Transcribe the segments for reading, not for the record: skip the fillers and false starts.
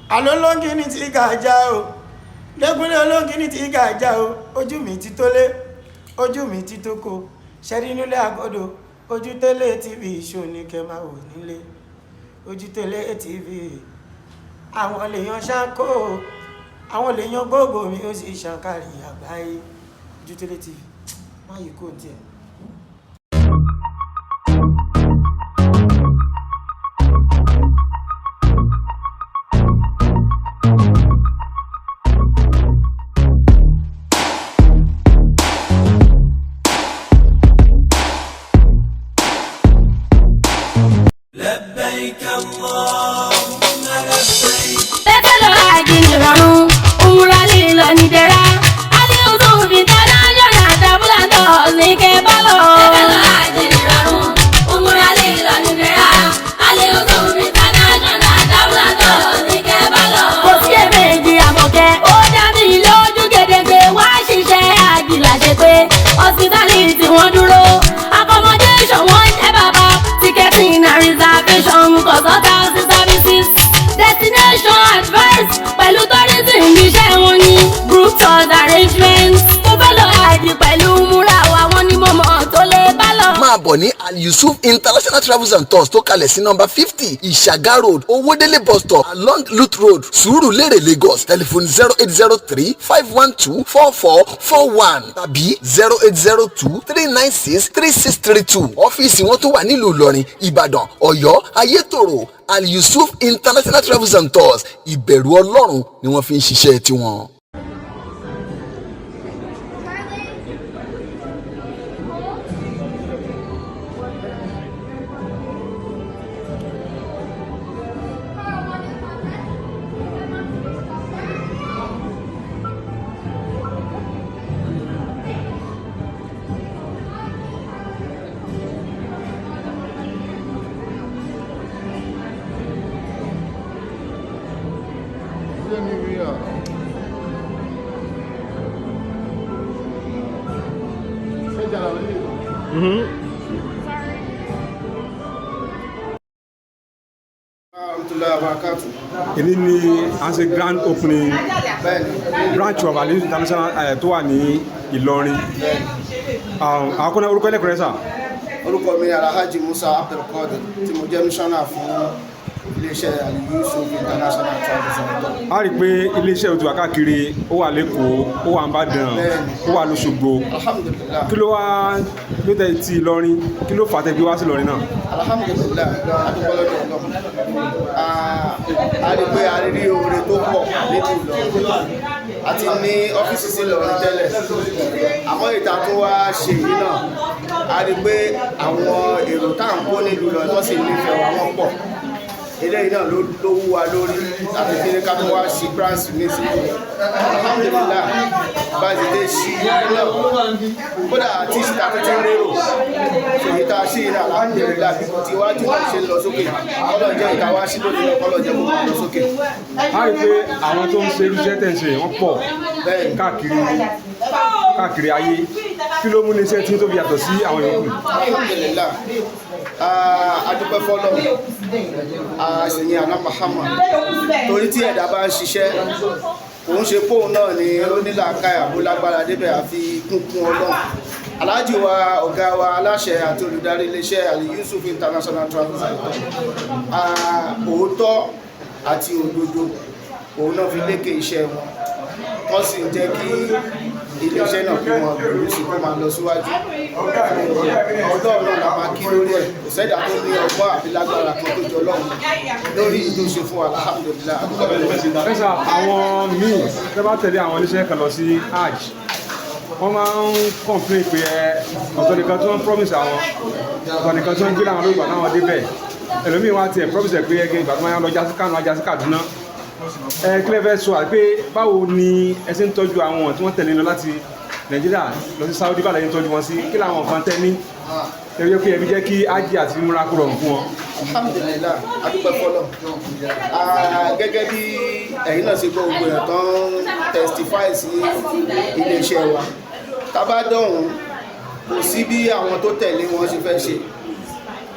alólóńgì ní ti gàjà o lẹ́gúnlé olóńgì ní ti gàjà o ojú mi ti tólé ojú mi ti tóko ṣẹ́rí nílé àgọ́dọ̀ ojú tẹ́lẹ̀ tv ṣó ní kẹ́ máa wò nílé ojú tẹ́lẹ̀ tv àwọn lèèyàn ṣáńkó àwọn lèèyàn gbogbo mi ó sì ṣàǹkàrí àgbáyé ojú tẹ́lẹ̀ tv máa yìí kò tiẹ̀. Hospitality wọ́n dúró, accommodation wọ́n jẹ́ bàbá, ticketing and reservation, consultancy services, destination advice, pẹ̀lú tourism iṣẹ́ wọn ní group tours arrangements. Mo fẹ́ lọ àjì pẹ̀lú múra wa wọ́n ní mọ̀mọ́ tó lè bá lọ. Máa bọ̀ ní Al-Yusuf International Travels and Tours tó kalẹ̀ sí nọ́mbà 50 Ìṣàgá Road, Owódélé bus stop along Lute Road, Sùúrùlérè, Lagos. Telephone 0803-512-4441 tàbí 0802-396-3632. Ọ́fíìsì wọn tó wà nílùú Ìlọrin, Ìbàdàn, Ọ̀yọ́, Ayétòrò. Al-Yusuf International Travels and Tours, ìbẹ̀rù Ọlọ́run ni wọ́n fi ń ṣiṣẹ́ tiwọn. Èyí ni a ṣe grand opening branch of Al-Yusuf International tó wà ní Ìlọrin. Àkọ́nà orúkọ ẹlẹ́kùnrin sà. Orúkọ mi Alhaji Musa Abdulkadir tí mo jẹ́ mísọ́nà fún iléeṣẹ́ Al-Yusuf International Travels and Tours. A rí i pé iléeṣẹ́ òtún káàkiri ó wà lẹ́kọ̀ọ́, ó wà Ìbàdàn, ó wà lóṣogbo. Alhamdulillah. Kí ló wá ló tẹ̀ ti Ìlọrin? Kí ló fà tẹ́ gbé wá sí Ìlọrin náà? Alhamdulillah, adúgbò lọ́dọ̀ Ọlọ́run. A rí pé a rí oore tó pọ̀ nínú Ìlọrin. A ti ní ọ́fíìsì sí Ìlọrin tẹ́lẹ̀. Àmọ́ ìta tó wá ṣe yìí náà, a rí pé àwọn èrò tá à ń kó nílùú Ìlọrin tó sì nífẹ̀ẹ́ wa wọ́n pọ̀. Eléyìí náà ló wú wa lórí láti fi ní ká tó wá sí branch ní sí Alhamdulillah bá ti dé sí náà kódà tí ìsìta tó ti ń lérò ṣèyí tá a ṣe ìrìn Alhamdulillah bí kò tí wájú náà ṣe ń lọ sókè kọ́lọ̀ jẹ́ ìta wá sí lónìí náà kọ́lọ̀ jẹ́ kó máa lọ sókè. A rí i pé àwọn tó ń ṣe irúṣẹ́ tẹ̀ ń ṣe wọ́n pọ̀ káàkiri ayé. Kí ló mú iléeṣẹ́ tí tó fi yàtọ̀ sí àwọn yòókù? Alhamdulillah, adúpẹ́ fọ́lọ́run, àṣìyàn àná Muhammad torí tí ẹ̀dá bá ń ṣiṣẹ́ òun ṣe póun náà ni ó nílà káyà bó lágbára débẹ̀ àfi kúnkún Ọlọ́run. Aláàjì wa ọ̀gá wa aláṣẹ àti olùdarí iléeṣẹ́ Al-Yusuf International Travels and Tours, òótọ́ àti òdodo òun náà fi lékè iṣẹ́ wọn, wọ́n sì ń jẹ́ kí iléeṣẹ́ náà kí wọ́n gbèrú sí kó máa lọ síwájú. Ọlọ́run náà la máa kí lórí ẹ̀, kò sẹ́dá tó ní ọgbọ́n àbí lágbára kan tó jọ Ọlọ́run lórí ìlú ṣe fún Alhamdulillah. Ẹ̀sà àwọn míì tẹ́ bá tẹ̀lé àwọn oníṣẹ́ kan lọ sí hajj, wọ́n máa ń complain pé ọ̀tọ̀ nìkan tí wọ́n promise àwọn, ọ̀tọ̀ nìkan tí wọ́n gbé láwọn lóògbà náà débẹ̀. Ẹlòmíì wá tiẹ̀ promise pé ẹgbẹ́ ìgbà tó máa ń lọ jásí Kánò, ajásí Kaduna. Kílẹ̀ fẹ́ sọ àti pé báwo ni ẹ ṣe ń tọ́jú àwọn tí wọ́n tẹ̀lé lọ láti Nàìjíríà lọ sí Saudi, báwo lẹ́yìn tọ́jú wọn sí? Kí làwọn nǹkan tẹ́ ní ẹ̀rí pé ẹbí jẹ́ kí ájì àti múra kúrò fún wọn? Alhamdulillah, adúpẹ́ fọ́lọ́. Gẹ́gẹ́ bí ẹ̀yin náà ṣe gbọ́ gbogbo ẹ̀ tán testify sí iléeṣẹ́ wa, tábà dọ̀hún kò sí bí àwọn tó tẹ̀lé wọn ṣe fẹ́ ṣe.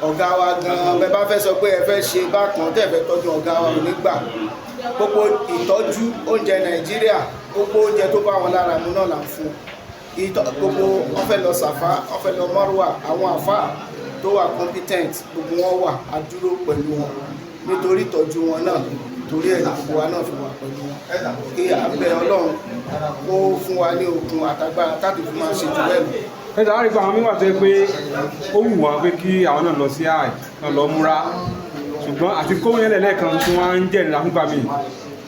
ọ̀gá wa gan-an bẹ́ẹ̀ bá fẹ́ sọ pé ẹ fẹ́ ṣe bákan tẹ́ ẹ fẹ́ tọ́jú ọ̀gá wa ò ní gbà gbogbo ìtọ́jú oúnjẹ Nàìjíríà gbogbo oúnjẹ tó bá wọn lára mu náà là ń fún gbogbo wọn fẹ́ lọ sàfá wọn fẹ́ lọ mọ́rùwà àwọn àfáà tó wà competent gbogbo wọn wà á dúró pẹ̀lú wọn nítorí ìtọ́jú wọn náà torí ẹ̀ gbogbo wa náà fi wà pẹ̀lú wọn kí abẹ́ Ọlọ́run kó fún wa ní okun àtagbára táàbí fún máa ṣe jù bẹ́ẹ̀ lọ. ẹ sàárì pa àwọn mímọ̀ tó yẹ pé ó wù wọ́n pé kí àwọn náà lọ sí hajj náà lọ múra ṣùgbọ́n àti kó yẹn lẹ́ẹ̀kan tí wọ́n ń jẹ́ ìrìnà fúnpa mi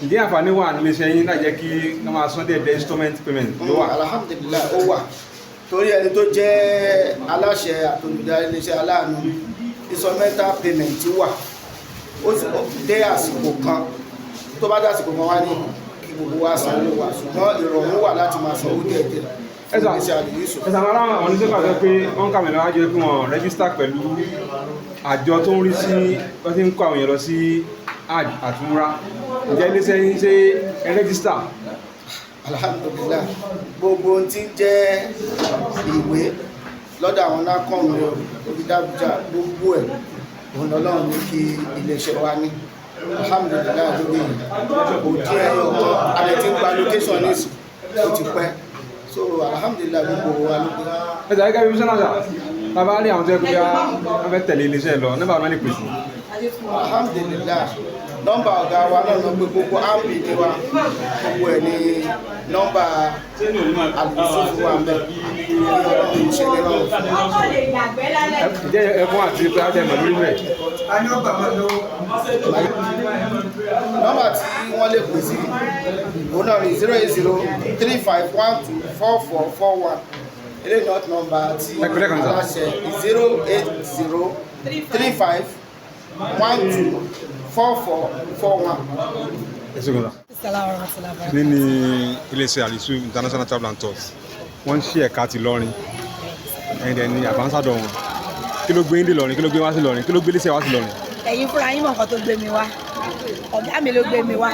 ìdí àǹfààní wà nílé iṣẹ́ yín láì jẹ́ kí wọ́n máa sán déédéé instrument payment ló wà. alhamdulilayi ó wà torí ẹni tó jẹ́ aláṣẹ àtòlùdarí iléeṣẹ́ aláàánú instrumental payment wà ó ti dé àsìkò kan tó bá dé àsìkò kan wá ní kí gbogbo wa sanwó wa ṣùgbọ́n ìrọ̀rùn wà láti máa sanwó díẹ̀díẹ̀. ẹ̀sà àwọn ará àwọn oníṣẹ́ pàṣẹ pé wọ́n kà mí lọ́wọ́ jẹ́ pé wọ́n rẹ́gísítà pẹ̀lú àjọ tó ń rí sí wọ́n ti ń kó àwọn èèyàn lọ sí hajj àtúmúra ǹjẹ́ iléeṣẹ́ yín ṣe ẹ rẹ́gísítà. alhamdulillah gbogbo ohun tí ń jẹ́ ìwé lọ́dọ̀ àwọn NACON olùdábùjá gbogbo ẹ̀ òun Ọlọ́run ní kí iléeṣẹ́ wa ní alhamdulillah lórí òdí ẹyọ kan àti tí ń gba location ní ìsìn ó ti pẹ́ so alhamdulillah gbogbo wa ló gbé. ẹ̀sà gẹ́gẹ́ bí sọ́nà tàbá rí àwọn tó yẹ kó yá wọ́n fẹ́ tẹ̀lé iléeṣẹ́ lọ nígbà wọn ní pèsè. alhamdulillah nọ́mbà ọ̀gá wa náà lọ pé gbogbo áàpì ní wa gbogbo ẹ̀ ní nọ́mbà àlùfáà wa mẹ́ ìṣẹ̀lẹ̀ náà. ǹjẹ́ ẹkún àti pé ájẹ́ mọ̀ lórí rẹ̀. nọ́mbà tí wọ́n lè pè sí òun náà ní 08035124441 eléyìí náà nọ́mbà tí aláṣẹ 08035124441. Nínú iléeṣẹ́ Al-Yusuf International Travel and Tours wọ́n ń ṣí ẹ̀ka ti lọ́rin ẹ̀dẹ̀ ní àbánsádọ̀ wọn kí ló gbé yín dé lọ́rin kí ló gbé wá sí lọ́rin kí ló gbé iléeṣẹ́ wá sí lọ́rin. ẹ̀yin fúnra yín mọ̀ nǹkan tó gbé mi wá ọ̀gá mi ló gbé mi wá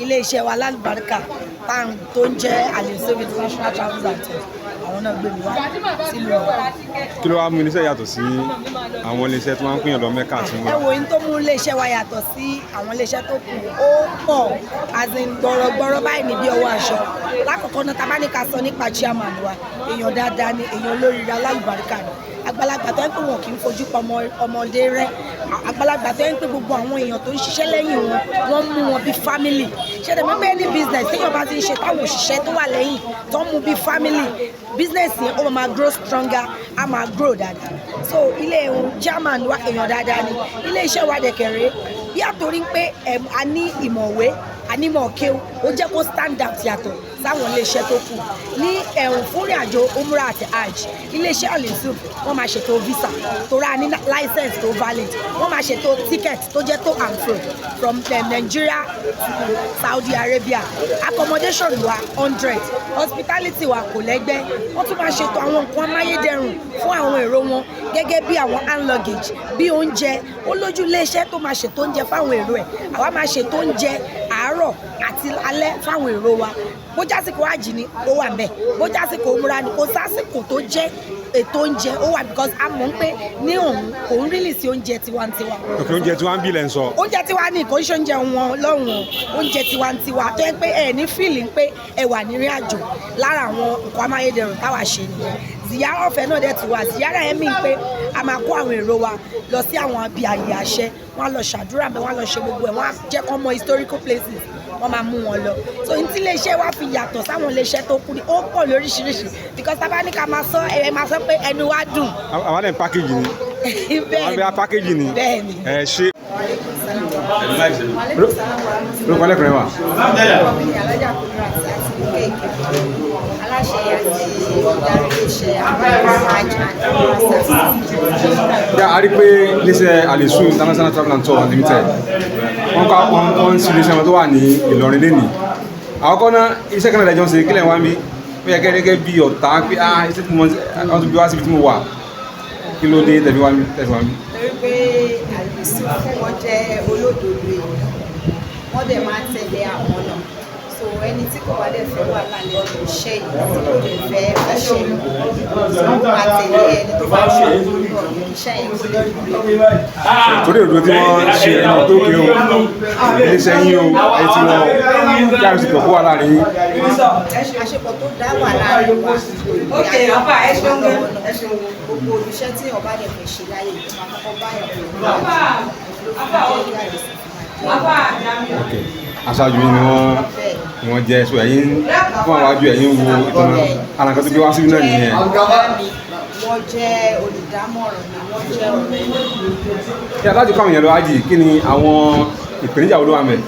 iléeṣẹ́ wa lálùbáríkà pan tó ń jẹ́ Al-Yusuf International Travel and Tours àwọn náà gbé mi wá sílùú ọ̀hún. kí ló wá mú iléeṣẹ́ yàtọ̀ sí àwọn iléeṣẹ́ tó máa ń pínyàn lọ Mẹ́kà àti múra. ẹ wo ohun tó mú iléeṣẹ́ wa yàtọ̀ sí àwọn iléeṣẹ́ tó kù ó pọ̀ azin gbọ̀rọ̀gbọ̀rọ̀ báyìí níbi ọwọ́ aṣọ lákọ̀ọ́kọ́ náà tábà ní ká sọ nípa chairman wa èèyàn dáadáa ni èèyàn olóríire alálùbáríkà ni àgbàlagbà tó ń pè wọn kì í fojú pa ọmọdé rẹ àgbàlagbà tó ń pè gbogbo àwọn èèyàn tó ń ṣiṣẹ́ lẹ́yìn wọn mú wọn bí family ṣẹlẹ̀ mẹ́pẹ́ ní business téèyàn bá ti ń ṣe táwọn òṣìṣẹ́ tó wà lẹ́yìn tó ń mú bí family business yẹn ó máa grow stronger á máa grow dáadáa so ilé chairman wa èèyàn dáadáa ni ilé iṣẹ́ wa dẹ̀kẹ̀rẹ́ bí àtòrí pé a ní ìmọ̀wé anímọ̀ kéw ó jẹ́ kó stand out yàtọ̀ sáwọn iléeṣẹ́ tó kù ní ẹ̀rùn fún ìrìnàjò umrah àti hajj iléeṣẹ́ Al-Yusuf wọ́n máa ṣètò visa tó rà ní license tó valid wọ́n máa ṣètò ticket tó jẹ́ tó and fro from Nigeria to Saudi Arabia accommodation wa 100 hospitality wa kò lẹ́gbẹ́ wọ́n tún máa ṣètò àwọn nǹkan amáyédẹrùn fún àwọn èrò wọn gẹ́gẹ́ bí àwọn hand luggage bí oúnjẹ ó lójú iléeṣẹ́ tó máa ṣètò oúnjẹ fáwọn èrò ẹ̀ àwa máa ṣètò oúnjẹ àárọ̀ àti alẹ́ fáwọn èrò wa bó jásìkò àjì ni ó wà ńbẹ̀ bó jásìkò múra ni kò sásìkò tó jẹ́ ètò oúnjẹ ó wà because a mọ̀ pé ní òun kò ń rílì sí oúnjẹ tiwantiwa. òkè oúnjẹ tí wọ́n ń bí lẹ́ ń sọ. oúnjẹ tiwa ní kò ń ṣe oúnjẹ wọn lọ́rùn oúnjẹ tiwantiwa tó yẹ pé ẹ ní fíìlì pé ẹ wà nírìn àjò lára àwọn nǹkan amáyédẹrùn táwa ṣe nìyẹn ziyara ọ̀fẹ́ náà dẹ̀ ti wà ziyara ẹ̀mí pé a máa kó àwọn èrò wa lọ sí àwọn ibi àyè àṣẹ wọn lọ ṣàdúrà bẹ́ẹ̀ wọn lọ ṣe gbogbo ẹ̀ wọn á jẹ́ kó mọ historical places wọ́n máa mú wọn lọ so ní tí iléeṣẹ́ wa fi yàtọ̀ sáwọn iléeṣẹ́ tó kù ní ó pọ̀ lóríṣiríṣi because tábà ní ká máa sọ ẹ máa sọ pé ẹnu wa dùn. àwọn ẹ̀ pákéjì ni àwọn ẹ̀ pákéjì ni bẹ́ẹ̀ni. ẹ ṣe. lórúkọ lẹ́kùnrin wa. alájà kúndùrà àti kéèké aláṣẹ àti olùdarí iléeṣẹ́ àbáyọ a rí pé iléeṣẹ́ Al-Yusuf International Travel and Tours Limited wọ́n ń sin iléeṣẹ́ wọn tó wà ní Ìlọrin lẹ́nìí àkọ́kọ́ náà iṣẹ́ kan náà lẹ́jọ́ ń ṣe kílẹ̀ wá mi ó yẹ gẹ́gẹ́ bí ọ̀tá pé iṣẹ́ tí wọ́n tún bí wá síbi tí mo wà kí ló dé tẹ̀bí wá mi. torí pé Al-Yusuf wọ́n jẹ́ olódodo èèyàn wọ́n dẹ̀ máa ń tẹ̀lé àwọn náà so ẹni tí kò bá dẹ̀ fẹ́ wà lálẹ́ iṣẹ́ yìí tí kò lè fẹ́ ṣe so máa tẹ̀lé ẹni tó bá ṣe iṣẹ́ yìí kò lè rí. torí òdo tí wọ́n ṣe ẹni tó kéré o iléeṣẹ́ yín o ẹ ti wọ́n kí a sì pọ̀ kó wà láàrin yín. àṣepọ̀ tó dá wà láàrin wa gbogbo olùṣẹ́ tí ọba dẹ̀ fẹ́ ṣe láyé ìjọba àkọ́kọ́ báyọ̀ aṣáájú yín ni wọ́n jẹ́ so ẹ̀yin fún àwọn àjò ẹ̀yin wo ìtọ́nà alàkọ́ tó gbé wá síbí náà nìyẹn. wọ́n jẹ́ olùdámọ̀ràn ni wọ́n jẹ́ ọ̀rẹ́. kí aláàjì kọ́ àwọn èèyàn lọ ájì kí ni àwọn ìpèníjà wo ló wà mẹ́?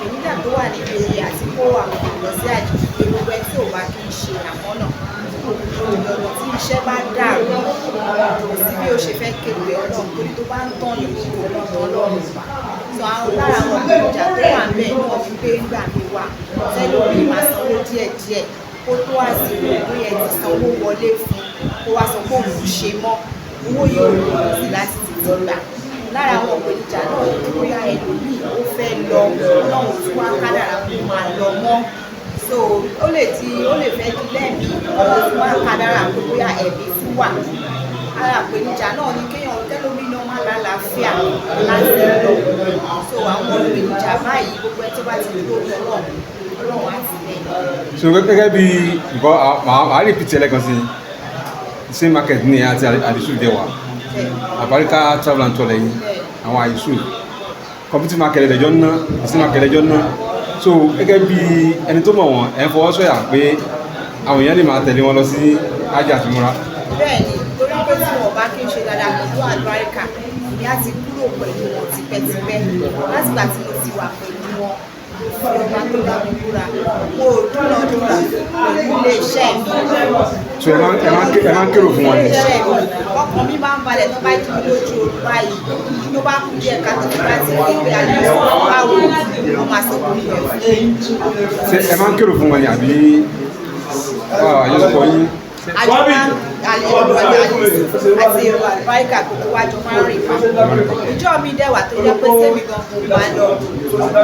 ìpèníjà tó wà níbi àti kó àwọn èèyàn lọ sí àjì gbogbo ẹ tí ò bá kí ń ṣe àmọ́nà ọ̀nà tí iṣẹ́ bá dàrú kò sí bí o ṣe fẹ́ kéde ọlọ́run torí tó bá ń tán ní gbogbo ọ̀nà ọlọ́run pa sọ àwọn lára àwọn ìpèníjà tó wà ń bẹ̀ ni wọ́n fi gbé ńgbà mi wà tẹ́lómi máa sanwó díẹ̀díẹ̀ kó tó àsìkò bóyá ti sanwó wọlé fún kó wá sọ pé òun ṣe mọ́ owó yóò lò sí láti tètè gbà lára àwọn ìpèníjà náà ní bóyá ẹlòmíì ó fẹ́ lọ ọlọ́run tí wọ́n á kádàrá kó máa lọ mọ́ so ó lè fẹ́ di lẹ́ẹ̀mí ọlọ́run tí wọ́n á kádàrá kó bóyá ẹ̀mí fún wà ara ìpèníjà náà ni kéèyàn tẹ́lómi náà má lálàáfíà láti lọ so àwọn ìpèníjà báyìí gbogbo ẹ tó bá ti dúró ọlọ́run á ti lẹ̀. so gẹ́gẹ́ bí nǹkan màá rí pìtì ẹlẹ́kan sí same market ní àti àdìsú jẹ wà àbáríkà travel and tour lẹ́yìn àwọn àìsù community market ẹ̀dẹ̀jọ́ ná same market ẹ̀dẹ̀jọ́ ná so gẹ́gẹ́ bí ẹni tó mọ̀ wọ́n ẹ̀ ń fọwọ́ sọ̀yà pé àwọn èèyàn lè máa tẹ̀lé wọn lọ sí ájì àti múra. bẹ́ẹ̀ni torí pé tí wọn bá kí n ṣe dáadáa pẹ̀lú àlùbáríkà èmi á ti kúrò pẹ̀lú wọn tipẹ́tipẹ́ látìgbà tí mo ti wà pẹ̀lú wọn ọba tó dá mi kúra mo dúnàdúrà pẹ̀lú ilé iṣẹ́ mi. so ẹ máa ń kérò fún wọn ni. ọkàn mi máa ń balẹ̀ tó bá jí mi lójú oorun báyìí tó bá kú díẹ̀ ká tó bá ti rí pé àlejò báwo wọn máa sọ fún mi. ṣé ẹ máa ń kérò fún wọn ni àbí àyẹ̀sọ̀kọ yín. àti èrò àlùbáríkà gbogbo wájú máa ń rìn papọ̀ ìjọ mi dẹ̀wà tó jẹ́ pé sẹ́mi gan kò bá lọ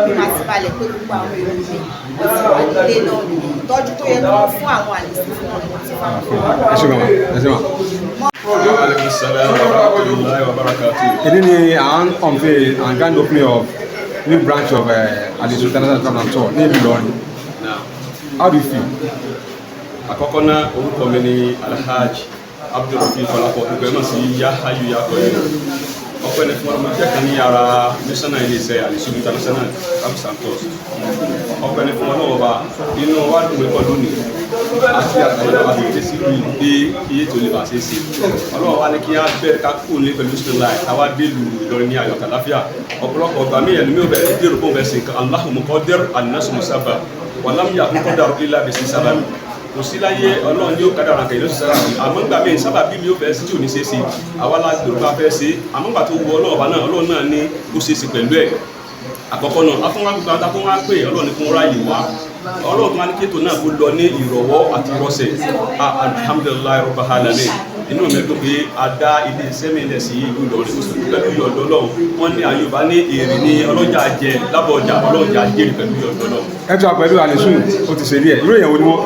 mi máa ti balẹ̀ pé gbogbo àwọn èrò mi ó ti wà nílé náà nìyí ìtọ́jú tó yẹ kí wọ́n fún àwọn àlejò fún wọn mo ti fà wọ́n. ẹ ṣe gbọ́n ẹ ṣe gbọ́n. Aleykum salaam wa rahmatulahi wa barakatuh. Èdè ni à ń unveil and grand opening of new branch of Àdìsú International Travel and Tour ní ìlú Ìlọrin. How do you feel? Àkọ́kọ́ náà orúkọ mi ni Alhaji Abdulrafi Kọlápọ̀ ìgbẹ́ náà sí Yahayu Yakoye. Ọpẹ́ ni fún ọmọ jẹ́ kan ní ara mísánà ilé-iṣẹ́ Àdìsú International Travel and Tour. Ọpẹ́ ni fún ọlọ́wọ́ bá inú wa dùn wípọ̀ lónìí àti àtàwọn àbíkẹ́ sí ìlú pé iye tó lè bá ṣe é ṣe. Ọlọ́wọ́ wa ní kí á bẹ̀rẹ̀ ká kúrò ní pẹ̀lú Bismillah àwa dé ìlú Ìlọrin ní ayọ̀ kàláfíà. Ọ̀pọ̀lọpọ̀ ọgbà mí ẹ̀lú mi ò bẹ̀rẹ̀ dèrò fún bẹ̀rẹ̀ sí nǹkan Allahumma qadir an-nas musabba wa lam yakun qadaru illa bi sabab. Kò sí láyé Ọlọ́run yóò kádàrà kẹ́yìn ló sì sára mi àmọ́ gbà mí sábà bí mi ò fẹ́ sí tí ò ní ṣe é ṣe àwa la gbèrò bá fẹ́ ṣe àmọ́ gbà tó wọ Ọlọ́run náà Ọlọ́run náà ní kó ṣe é ṣe pẹ̀lú ẹ̀ àkọ́kọ́ náà afúnwá gbogbo àwọn tó wá pè Ọlọ́run ní kó ráyè wá Ọlọ́run tó wá ní kéètò náà kó lọ ní ìrọ̀wọ́ àti ìrọ̀sẹ̀ alhamdulilayi rabbil alamin inú mi dùn pé a dá ilé iṣẹ́ mi lẹ̀ sí ìlú Ìlọrin kó sì pẹ̀lú ìyọ̀dọ̀ Ọlọ́run wọ́n ní àyùbá ní èrè ní ọlọ́jà jẹ lábọ̀ọjà ọlọ́jà jèrè pẹ̀lú ìyọ̀dọ̀ Ọlọ́run. ẹ tún àpẹẹrẹ Àdìsú ó ti ṣe díẹ̀ irú èèyàn wo ni wọ́n.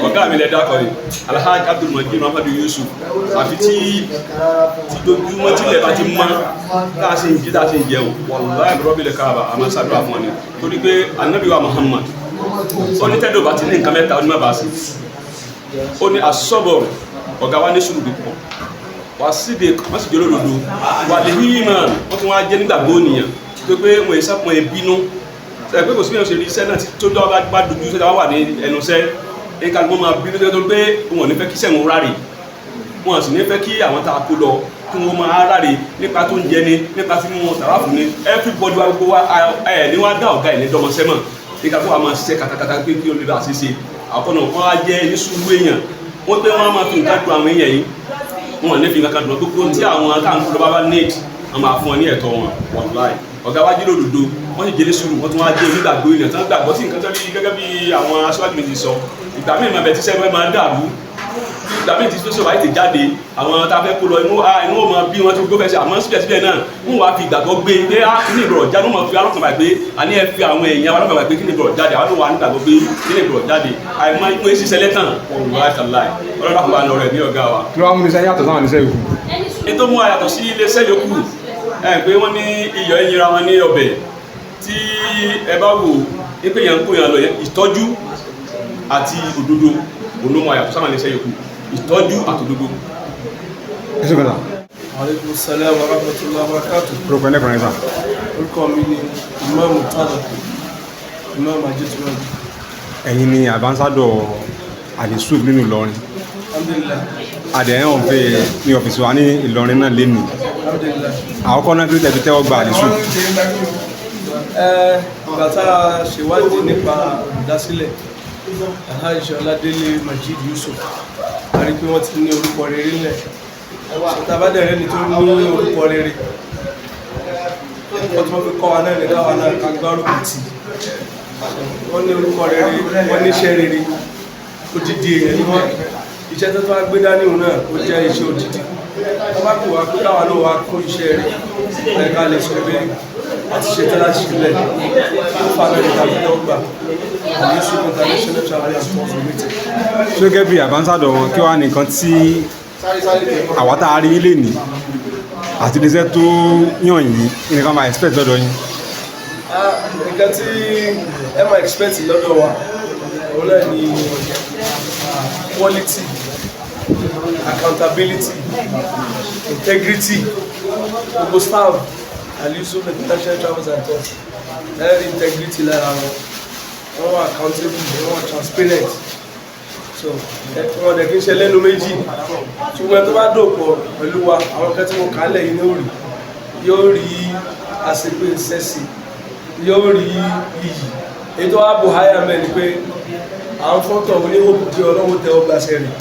ọ̀gá mi lẹ dákọ̀ ni Alhaji Abdulmajid Muhammadu Yusuf àfi tí dojúmọ́ tilẹ̀ bá ti mọ́ tá a ṣe ń jí tá a ṣe ń jẹun wallahi rabbil Kaaba àmọ́ sàdúrà fún ọ ni torí pé Ànábì wa Muhammad ó ní tẹ́lẹ̀ bá ti ní nǹkan mẹ́ta ó ní má bàa sí ó ní asọ́bọ̀rọ̀ ọ̀gá wa ní sùúrù pọ̀ wà síde wọ́n sì jẹ́rọ lòdò wà lè ní ìmọ̀ wọ́n tún wá jẹ́ nígbàgbọ́ ènìyàn tó pé wọ́n èsà pọ̀ ẹbínú pé kò sí bí wọ́n ṣe rí iṣẹ́ náà tó dọ́ bá dojú iṣẹ́ wà ní ẹnu iṣẹ́ ẹ̀ka ni wọ́n máa bínú tó pé wọ́n ní fẹ́ kí sẹ́wọ̀n ráre wọ́n sì ní fẹ́ kí àwọn tá a kó lọ kí wọ́n máa ráre nípa tó ń jẹ ni nípa tí wọ́n tàwa fún ni everybody wa gbogbo wa ẹ̀ ní wọ́n á dá ọ̀gá ẹ̀ ní dọ́mọsẹ́mọ̀ ẹ̀ka tó wà máa ṣiṣẹ́ kàtàkàtà pé kí olè bá ṣe ṣe àkọ́nà wọn á jẹ́ ní sùúrù èèyàn wọ́n pé wọ́n á máa fi nǹkan dùn àwọn èèyàn yìí wọ́n ní fi nǹkan dùn gbogbo tí àwọn táwọn kúlọ̀ bá need wọ́n máa fún wọn ní ẹ̀tọ́ wọn wàláì ọ̀gá wa jí lòdòdó wọ́n sì jẹ́lé sùúrù wọ́n tún wá jẹ́ onígbàgbọ́ èèyàn tí wọ́n gbàgbọ́ sí nǹkan tó bí gẹ́gẹ́ bí àwọn aṣáájú mi ti sọ ìgbà míì máa bẹ̀ tí sẹ́wọ́n máa dàrú dàbí ti sọ́sọ́ wáyé ti jáde àwọn tá a fẹ́ kó lọ inú ọmọ bí wọ́n ti gbó fẹ́ ṣe àmọ́ síbẹ̀síbẹ̀ náà wọ́n wá fi ìgbàgbọ́ gbé pé kí ni ìbọ̀rọ̀ jáde wọ́n mọ̀ fi alọ́kàn báyìí pé àní ẹ fi àwọn èèyàn alọ́kàn báyìí pé kí ni ìbọ̀rọ̀ jáde àwọn wà nígbàgbọ́ pé kí ni ìbọ̀rọ̀ jáde àìmọ́ ikú èsì sẹlẹ́tàn ọlọ́dà kò bá lọ rẹ̀ ní ọ̀gá wa. kí ló wá mú iṣẹ́ yàtọ̀ sáwọn iṣẹ́ yòókù. ètò mú ayàtọ̀ sí iléeṣẹ́ yòókù pé wọ́n ní iyọ̀ ẹ̀yìnra wọn ní ọbẹ̀ tí ẹ bá wò pé yẹn ń kó yẹn lọ ìtọ́jú àti òdodo olóhùn ayàtọ̀ sáwọn iléeṣẹ́ yòókù ìtọ́jú àti òdodo. ẹ ṣe kọ́ta. Aleykum salaam wa rahmatullahi wa barakatuh. orúkọ ẹni ẹ̀kọ́ ẹ̀sà. Orúkọ mi ni Imam Tadà, Imam Ajitulayi. ẹ̀yin ni àbánsádọ̀ Al-Yusuf nínú Ìlọrin. Alhamdulillah. àdéhùn ọ̀fẹ́ ní ọ̀fíìsì wa ní Ìlọrin náà lé nìí. Alhamdulillah. àkọ́kọ́ náà kí ló tẹ̀ fi tẹ́wọ́ gba Al-Yusuf. Ìgbà tá a ṣèwádìí nípa ìdásílẹ̀ Alhaji Ọládélé Majid Yusuf, a rí pé wọ́n ti ní orúkọ rere ńlẹ̀. Ṣètàbádẹ́rẹ́ ni tó ní orúkọ rere. Wọ́n tí wọ́n fi kọ́ wa náà ní dáwà náà ká gbárùkù tì. Wọ́n ní orúkọ rere, wọ́n níṣẹ́ rere, odidi èèyàn ni wọ́n. Iṣẹ́ tó tó wá gbé dání òun náà ó jẹ́ iṣẹ́ odidi. Wọ́n bá kò wá pé káwa náà wá kó iṣẹ́ rẹ̀ ẹ̀ka lè sọ pé àti ṣe tẹ́lá sílẹ̀ tó fà náà níta bí wọ́n gbà Al-Yusuf International Travel and Tours Limited. ṣé gẹ́gẹ́ bí àbánsádọ̀ wọn kí wàá nìkan tí àwa tá a rí lè ní àti iléeṣẹ́ tó yàn yìí ní ká máa expect lọ́dọ̀ yín. Nǹkan tí ẹ máa expect lọ́dọ̀ wa òun náà ni quality, accountability, integrity, gbogbo staff Al-Yusuf International Travels and Tours ẹ̀rí integrity lára wọn, wọ́n wà accountable, wọ́n wà transparent, so wọ́n dẹ̀ kí n ṣe lẹ́nu méjì ṣùgbọ́n tó bá dòpọ̀ pẹ̀lú wa àwọn kan tí mo kà á lẹ̀ yìí yóò rí àṣepé sẹ́sì, yóò rí iyì. Ètò ààbò háyà mẹ́rin pé àwọn fọ́tọ̀ oníhòòhò tí ọlọ́wọ́ tẹ ọgbàṣẹ́ rẹ̀.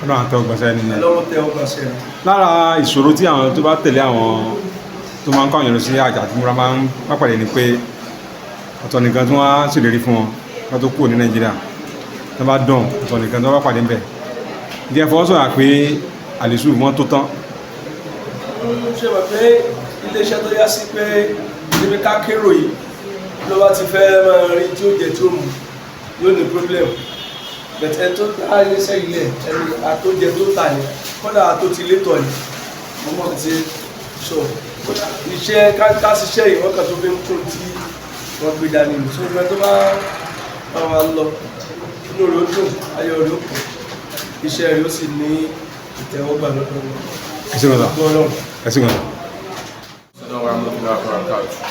ọlọ́run àtẹ ọgbàṣẹ́ ni. ọlọ́wọ́ tẹ ọgbàṣẹ́ rẹ̀. lára ìṣòro tí àwọn tó bá tẹ̀lé àwọn tó máa ń kọ́ ìyẹn lọ sí àjà tí múra máa ń pápálẹ̀ ni pé ọ̀tọ̀ nìkan tí wọ́n á ṣèlérí fún wọn ká tó kúrò ní Nàìjíríà tó bá dán ọ̀tọ̀ nìkan tó bá pàdé ń bẹ̀. ìdí ẹ̀fọ́ sọ̀rọ̀ pé Al-Yusuf wọn tó tán. ṣé wà pé iléeṣẹ́ tó yá sí pé níbi ká kérò yìí ló bá ti fẹ́ máa rí tí ó jẹ tí ó mú yóò ní problem bẹ̀tẹ̀ tó dá iléeṣẹ́ ilẹ̀ ẹni àtójẹ tó tà ní kọ́dà tó ti létọ̀ ní ọmọ ti sọ iṣẹ́ ká ṣiṣẹ́ yìí wọ́n kàn tó fi ń kún tí wọ́n gbé dání ní sórí tó bá wà lọ inú rẹ̀ ó dùn ayọ̀ rẹ̀ ó kù iṣẹ́ rẹ̀ ó sì ní ìtẹ́wọ́gbà lọ́dọ̀ ẹ̀sìn kan sà ẹ̀sìn kan sà.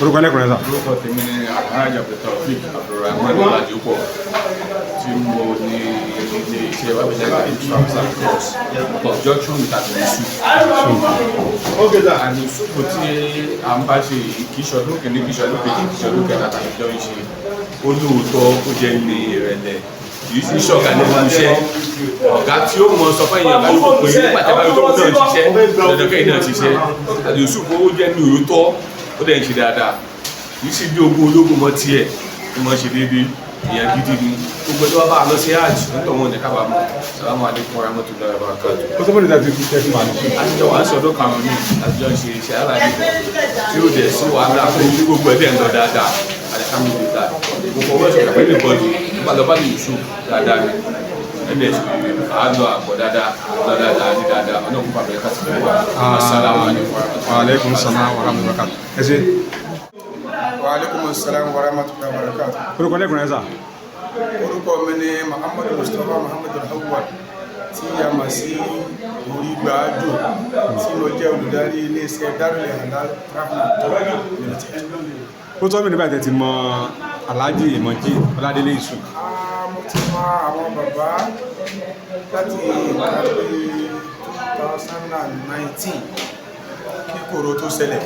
orúkọ ẹlẹ́kùnrin sà. orúkọ tèmi ni Alhaji Abdultaofeek Abdulrahman Olajupo tí mo ní ilé iṣẹ́ wàbíjáde Travels and Tours conjunction with Al-Yusuf. Al-Yusuf tí a ń bá ṣe kì í ṣọdún kìíní kì í ṣọdún kejì kì í ṣọdún kẹta tàbí jọ ń ṣe olóòótọ́ ó jẹ́ ní ìrẹ̀lẹ̀ kì í sí ṣọ̀gá lẹ́nu iṣẹ́ ọ̀gá tí ó mọ sọ fún èèyàn bá lóko pé nígbà tí a bá rí tó náà ṣiṣẹ́ lọ́dọ̀kẹ́ náà ṣiṣẹ́ Al-Yusuf ó jẹ́ ní òótọ́ ó dẹ̀ ń ṣe dáadáa kì í sì bí ogún ológun mọ́ tiẹ̀ ó mọ́ ṣe déédéé ìyẹn gidi ni gbogbo tó wá bá a lọ sí hajj nígbà wọn ní kábàámọ̀ salamu alaykum wa rahmatullahi wa barakatuh. ó sọ fún mi láti fi tẹ́sí màá nìyí. àtijọ́ wa ń sọdún karùn-ún ní àtijọ́ ń ṣe iṣẹ́ aláàbí tí ó dẹ̀ sí wàhálà tó ní gbogbo ẹ̀dẹ̀ ń lọ dáadáa alhamdulillah gbogbo ọwọ́ ìṣọ̀kan pẹ̀lú ìbọ̀dù nígbà lọ bá lè Yusuf dáadáa ni ẹ̀dẹ̀ àádọ́ àgbọ̀ dáadáa lọ́dáadáa ní dáadáa ọ̀nà òkú bàbá ẹ̀ka ti fẹ́ wà. assalamu alaikum salaam wa rahmatullahi wa barakatuh. ẹ ṣe. wa alaikum salaam wa rahmatullahi wa barakatuh. orúkọ ẹlẹ́kùnrin sà. orúkọ mi ni Muhammadu Mustapha Muhammadu Al-Awwal tí a mọ̀ sí orí gbàájò tí mo jẹ́ olùdarí iléeṣẹ́ Darul Halal Travel and Tours Limited. ó tọ́ mi nígbà tẹ́ ti mọ Alhaji Majid Ọládélé Yusuf. mo ti mọ àwọn bàbá láti ìkàwé 2019 kí kòrò tó ṣẹlẹ̀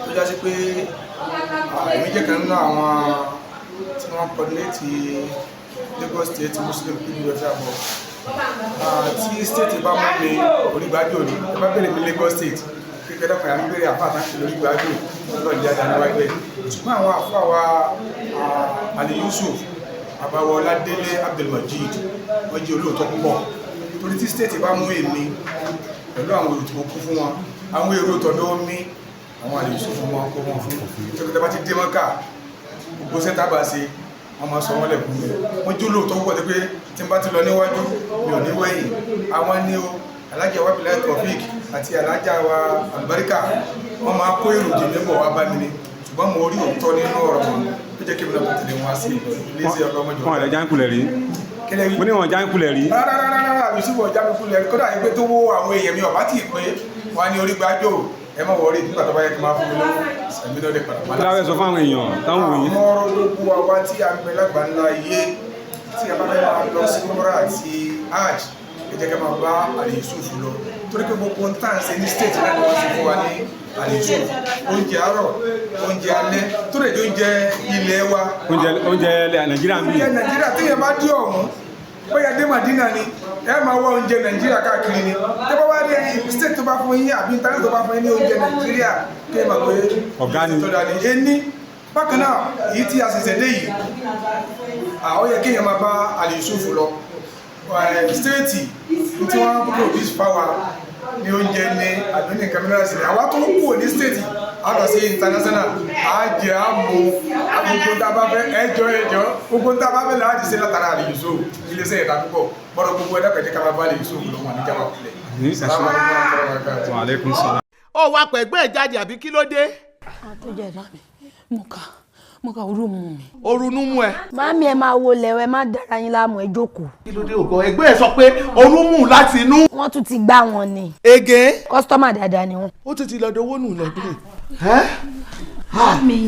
tó já sí pé èmi jẹ́ kan nínú àwọn tí wọ́n coordinate Lagos State Muslim People Welfare Board tí state bá mú mi onígbàájò ní ẹ bá bẹ̀rẹ̀ mi Lagos State kékeré dọ́kàn yà ń bẹ̀rẹ̀ àfáà tán kìlọ̀ onígbàájò lọ́dọ̀ ìdí àdáni wáyé bẹ́ẹ̀ ṣùgbọ́n àwọn àfáà wa Ali Yusuf àbáwọ̀ Ọládélé Abdulmajid wọ́n jẹ́ olóòótọ́ púpọ̀ torí tí state bá mú èmi pẹ̀lú àwọn èrò tó kú fún wọn àwọn èrò tọ̀dọ̀ mi àwọn àlè Yusuf fún wọn kó wọn fún nítorí tẹ́ bá ti dé mọ́kà gbogbo sẹ́ńtà bá ṣe wọ́n máa sọ wọ́n lẹ̀kún mi wọ́n jó lóòótọ́ púpọ̀ tí pé tí n bá ti lọ níwájú mi ò ní wẹ̀yìn àwọn ní o alájà wa Bilal Taofeek àti alájà wa Albarika wọ́n máa kó èrò jèmí bọ̀ wá bá mi ni ṣùgbọ́n mo rí òótọ́ nínú ọ̀rọ̀ wọn ó jẹ́ kí mi náà tẹ̀lé wọn sí ilé iṣẹ́ ọlọ́mọjọ́. wọn àlẹ́ jáǹkulẹ̀ rí mo ní wọn jáǹkulẹ̀ rí. rárá Yusuf jáǹkulẹ̀ rí kódà yìí pé tó wó àwọn èèyàn mi ọ̀bá tì í pé wọn á ní orí gbájò ẹ má wọrí nígbà tó bá yẹ kí n máa fún mi lọ́wọ́ ẹ̀mí náà lè padà. kí láwẹ́ sọ fún àwọn èèyàn táwọn wòye. àwọn ọ̀rọ̀ ló kú wa wá tí a ń bẹ lágbàńlá yé tí a bá fẹ́ máa lọ sí umrah àti hajj ẹ jẹ́ ká máa bá àlè Yusuf lọ torí pé gbogbo ń tàn ṣe ní state náà ni wọ́n ti fún wa ní àlè Yusuf oúnjẹ àárọ̀ oúnjẹ alẹ́ tó lè jẹ́ oúnjẹ ilé wa. oúnjẹ Nàìjíríà ń bí. oúnjẹ Nàìjíríà téèyàn bá dé ọ̀hún bóyá dé Madina ni ẹ máa wá oúnjẹ Nàìjíríà káàkiri ni tẹ́ bá wá dé state tó bá fún yín àbí internet tó bá fún yín ní oúnjẹ Nàìjíríà kéèyàn máa pé ọ̀gá ni tó dáa ní ẹni bákan náà èyí tí a ṣẹ̀ṣẹ̀ dé yìí ó yẹ kéèyàn máa bá àlè Yusuf lọ stéètì tí wọ́n produce power ní oúnjẹ ní àdúgbò kẹmílẹ́rì sílẹ̀ àwa tó kù ní stéètì a lọ sí international àjẹ àmọ́ gbogbo tá a bá fẹ́ ẹjọ́ gbogbo tá a bá fẹ́ láti ṣe látara àlè Yusuf iléeṣẹ́ ìdá púpọ̀ bọ́dọ̀ gbogbo ẹ̀dá kẹ̀jẹ́ ká máa bá àlè Yusuf lọ́wọ́ àníjàmá kulẹ̀. ó wá pẹ̀gbẹ́ ìjáde àbí kí ló dé. àtúnjẹ ìdá mi mo ka orú mu mi. orunú mú ẹ. Màámi ẹ máa wo lẹ̀wẹ̀ má dára yín láàmú ẹ jókòó. kí ló dé ògọ ẹgbẹ́ ẹ sọ pé orun mú láti inú. wọ́n tún ti gbá wọn ni. ege. kọ́sítọ́mà dáadáa ni wọ́n. ó ti lọ dowó nù lẹ́gbẹ̀ẹ́. Màámi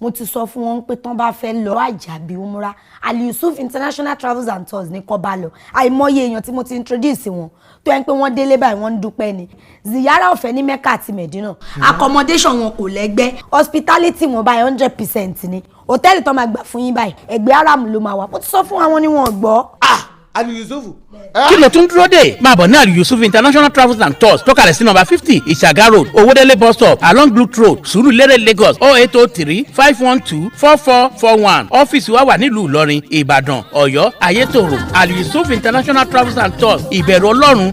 mo ti sọ fún wọn pé tán bá fẹ́ lọ àjàbí umra Ali Yusuf International Travels and Tours ní kọ́ bá lọ àìmọye èèyàn tí mo ti introduce wọn tó yẹn pé wọ́n délé báyìí wọ́n ń dúpẹ́ ni ziyara ọ̀fẹ́ ní Mecca àti Medina accommodation wọn kò lẹ́gbẹ́ hospitality wọn báyìí 100% ni hòtẹ́ẹ̀lì tó máa gbà fún yín báyìí ẹgbẹ́ aram ló máa wà mo ti sọ fún àwọn ni wọn gbọ́. Ali Yusuf. kí ló tún dúró dé máa bọ̀ ní Ali Yusuf International Travels and Tours tó kalẹ̀ sí nọ́mbà 50 Ìṣàgá road Owódélé bus stop along Blue road Sùúrùlérè Lagos 0803 512 4441 ọ́fíìsì wa wà nílùú Ìlọrin Ìbàdàn Ọ̀yọ́ Ayétòrò Ali Yusuf International Travels and Tours ìbẹ̀rù Ọlọ́run.